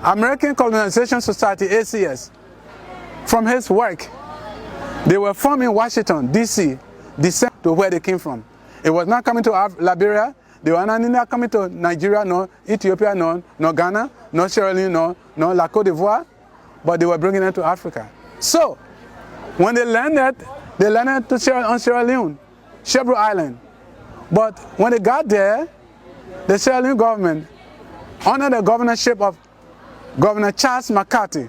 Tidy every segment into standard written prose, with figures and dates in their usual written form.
American Colonization Society, ACS, from his work, they were formed in Washington, D.C., descent to where they came from. It was not coming to Liberia, they were not coming to Nigeria, nor Ethiopia, nor Ghana, nor Sierra Leone, nor La Côte d'Ivoire, but they were bringing it to Africa. So, when they landed on Sierra Leone, Shebrou Island. But when they got there, the Sierra Leone government, under the governorship of Governor Charles McCarthy.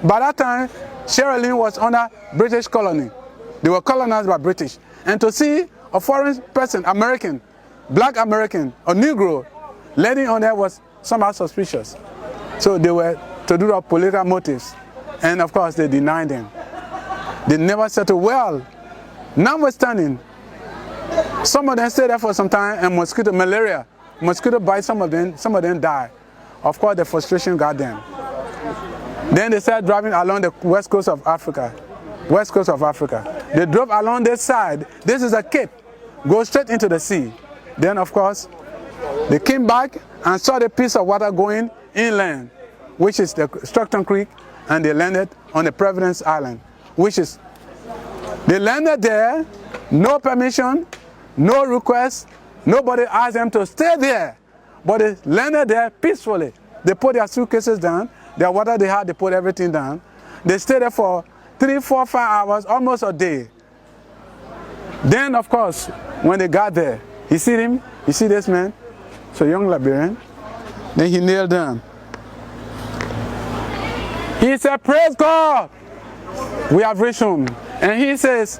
By that time, Sierra Leone was under British colony. They were colonized by British. And to see a foreign person, American, black American, or Negro, landing on there was somehow suspicious. So they were to do the political motives. And of course, they denied them. They never settled well. Notwithstanding, some of them stayed there for some time, and malaria, mosquito bite some of them died. Of course, the frustration got them. Then they started driving along the west coast of Africa. They drove along this side. This is a cape. Go straight into the sea. Then, of course, they came back and saw the piece of water going inland, which is the Stockton Creek, and they landed on the Providence Island, they landed there, no permission, no request, nobody asked them to stay there. But they landed there peacefully. They put their suitcases down, their water they had, they put everything down. They stayed there for 3, 4, 5 hours, almost a day. Then, of course, when they got there, you see him? You see this man? So young Liberian. Then he kneeled down. He said, "Praise God, we have reached home." And he says,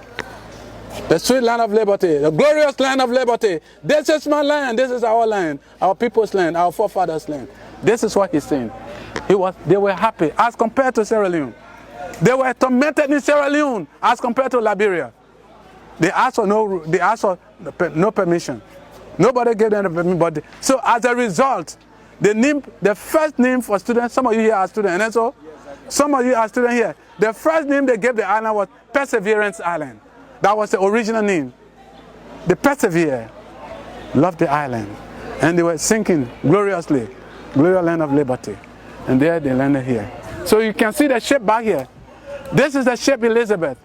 "The sweet land of liberty, the glorious land of liberty. This is my land, this is our land, our people's land, our forefathers' land." This is what he's saying. They were happy as compared to Sierra Leone. They were tormented in Sierra Leone as compared to Liberia. They asked for no permission. Nobody gave them the permission. So as a result, the first name for students, some of you here are students, and so some of you are students here. The first name they gave the island was Perseverance Island. That was the original name. They persevered, loved the island, and they were sinking gloriously, glorious land of liberty. And there they landed here. So you can see the ship back here. This is the ship Elizabeth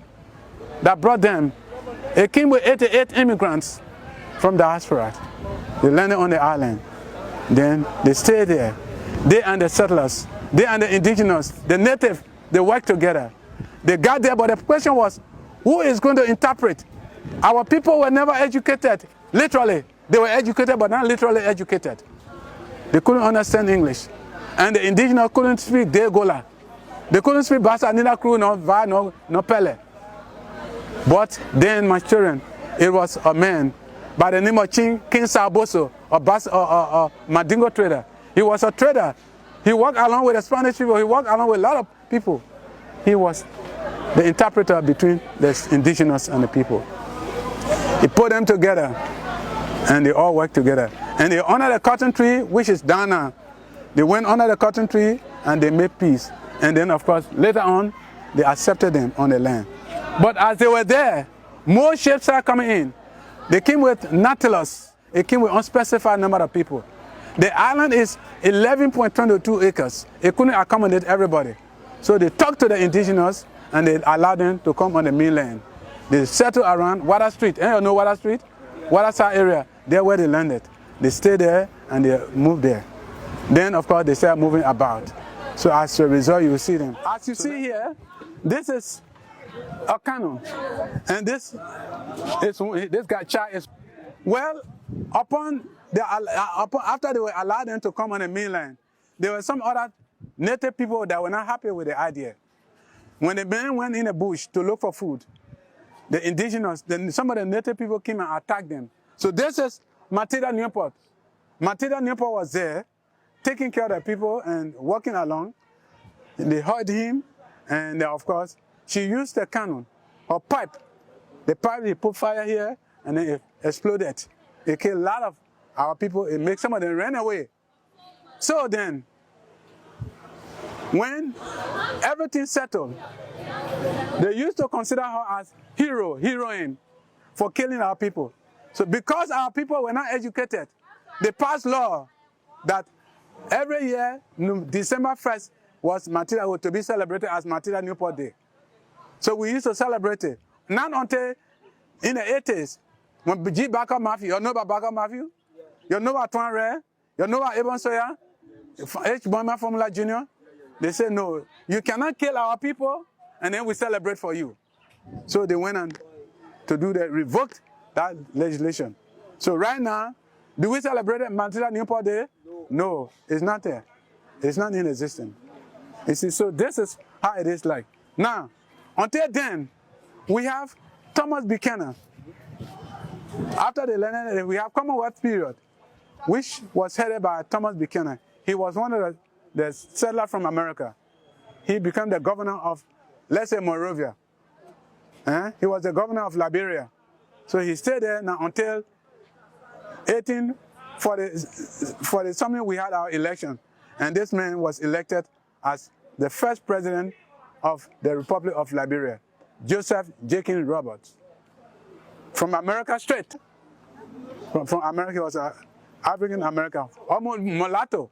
that brought them. It came with 88 immigrants from diaspora. They landed on the island. Then they stayed there. They and the settlers, they and the indigenous, the native, they worked together. They got there, but the question was, who is going to interpret? Our people were never educated. Literally, they were educated, but not literally educated. They couldn't understand English. And the indigenous couldn't speak Degola. They couldn't speak Bassa, neither Kru, nor Va, nor Pele. But then, my children, it was a man by the name of King Saboso, or Mandingo trader. He was a trader. He worked along with the Spanish people. He worked along with a lot of people. He was the interpreter between the indigenous and the people. He put them together, and they all worked together. And they honored the cotton tree, which is down now. They went under the cotton tree and they made peace. And then, of course, later on, they accepted them on the land. But as they were there, more ships started coming in. They came with Nautilus. It came with unspecified number of people. The island is 11.22 acres. It couldn't accommodate everybody. So they talked to the indigenous and they allowed them to come on the mainland. They settled around Water Street. You know Water Street? Waterside area. There where they landed. They stayed there and they moved there. Then, of course, they started moving about. So as a result, you will see them. As you see here, this is a canoe. And this guy, Chai, is, well, after they were allowed them to come on the mainland, there were some other native people that were not happy with the idea. When the men went in the bush to look for food, the indigenous, then some of the native people came and attacked them. So this is Matilda Newport. Matilda Newport was there, taking care of the people and walking along. And they heard him, and of course, she used the cannon, or pipe. The pipe, they put fire here, and then it exploded. It killed a lot of our people. It made some of them run away. So then, when everything settled, they used to consider her as heroine, for killing our people. So because our people were not educated, they passed law that every year, December 1st, was Matilda to be celebrated as Matilda Newport Day. So we used to celebrate it. Not until in the 80s, when G. Barker Matthew, you know about Barker Matthew? You know about Twan Ray? You know about Eben Sawyer? H. Bowman Formula Jr.? They said, no, you cannot kill our people, and then we celebrate for you. So they went on to revoked that legislation. So right now, do we celebrate Matilda Newport Day? No, it's not there. It's not in existence. You see, so this is how it is like. Now, until then, we have Thomas Buchanan. After the landed, we have Commonwealth period, which was headed by Thomas Buchanan. He was one of the settlers from America. He became the governor of, let's say, Monrovia. He was the governor of Liberia. So he stayed there now until 1840 something we had our election. And this man was elected as the first president of the Republic of Liberia, Joseph Jenkins Roberts. From America straight. From America, he was an African American, almost mulatto.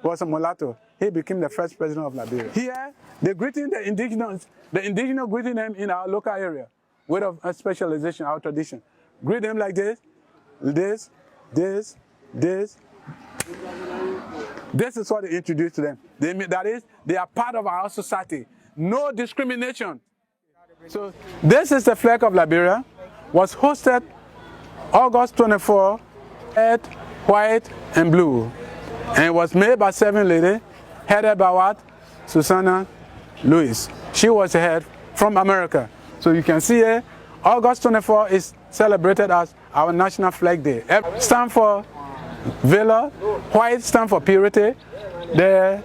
Was a mulatto. He became the first president of Liberia. Here, they greeting the indigenous greeting them in our local area with a specialization, our tradition. Greet them like this. This is what they introduced to them. That is, they are part of our society. No discrimination. So this is the flag of Liberia. Was hosted August 24, red, white, and blue. And it was made by 7 ladies, headed by what? Susanna Lewis. She was the head from America. So you can see here, August 24 is celebrated as our National Flag Day. It stands for valor, white stands for purity, the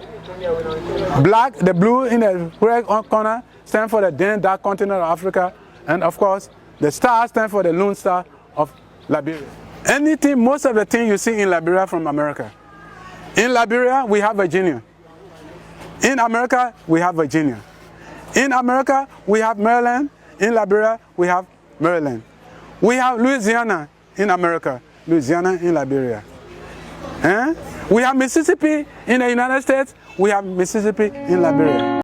black, the blue in the red corner stands for the then dark continent of Africa, and of course, the star stands for the Lone Star of Liberia. Most of the things you see in Liberia from America. In Liberia, we have Virginia. In America, we have Virginia. In America, we have Maryland. In Liberia, we have Maryland. We have Louisiana in America, Louisiana in Liberia. We have Mississippi in the United States. We have Mississippi in Liberia.